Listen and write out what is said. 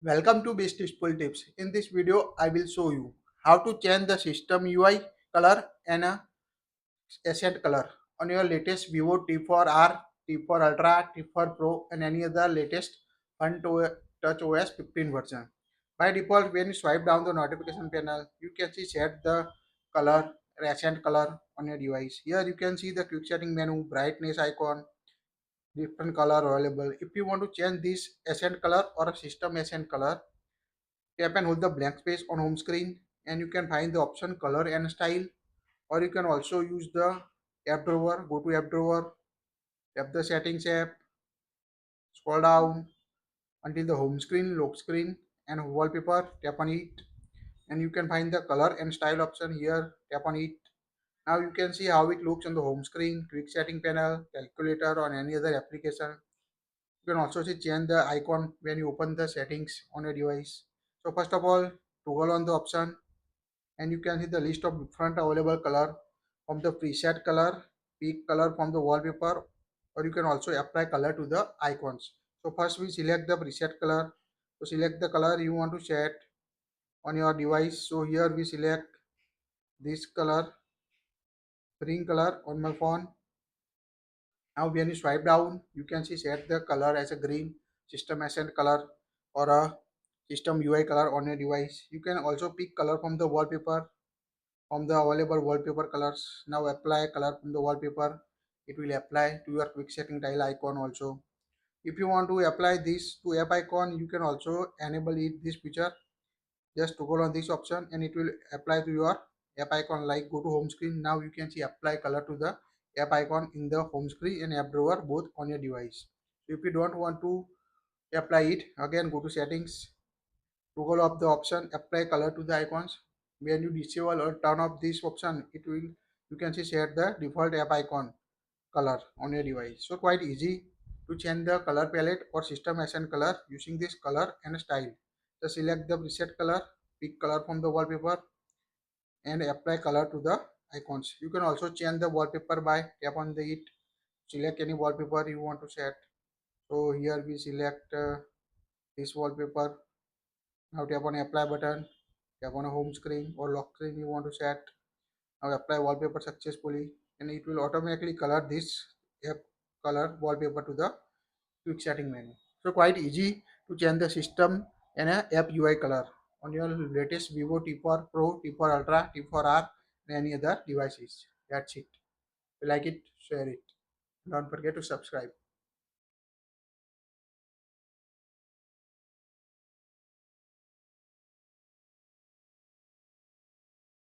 Welcome to Best Useful Tips. In this video, I will show you how to change the system UI color and a accent color on your latest Vivo T4R, T4 Ultra, T4 Pro, and any other latest Fun Touch OS 15 version. By default, when you swipe down the notification panel, you can see set the color, accent color on your device. Here you can see the quick setting menu, brightness icon, different color available. If you want to change this accent color or a system accent color, tap and hold the blank space on home screen and you can find the option color and style, or you can also use the app drawer. Go to app drawer, tap the settings app, scroll down until the home screen, lock screen and wallpaper, tap on it and you can find the color and style option here, tap on it. Now you can see how it looks on the home screen, quick setting panel, calculator or any other application. You can also see change the icon when you open the settings on your device. So first of all, toggle on the option and you can see the list of different available color from the preset color, pick color from the wallpaper, or you can also apply color to the icons. So first we select the preset color. So select the color you want to set on your device. So here we select this color, green color on my phone. Now when you swipe down, you can see set the color as a green, system accent color or a system UI color on your device. You can also pick color from the wallpaper, from the available wallpaper colors. Now apply color from the wallpaper. It will apply to your quick setting tile icon also. If you want to apply this to app icon, you can also enable it this feature. Just toggle on this option and it will apply to your app icon. Like go to home screen. Now you can see apply color to the app icon in the home screen and app drawer both on your device. So if you don't want to apply it, again go to settings, toggle off the option apply color to the icons. When you disable or turn off this option, it will, you can see set the default app icon color on your device. So quite easy to change the color palette or system accent color using this color and style. Just select the preset color, pick color from the wallpaper and apply color to the icons. You can also change the wallpaper by tap on the it, select any wallpaper you want to set. So here we select this wallpaper. Now tap on apply button, tap on a home screen or lock screen you want to set. Now apply wallpaper successfully and it will automatically color this app color wallpaper to the quick setting menu. So quite easy to change the system and a app UI color on your latest Vivo T4 Pro, T4 Ultra, T4R and any other devices. That's it. If you like it, share it. Don't forget to subscribe.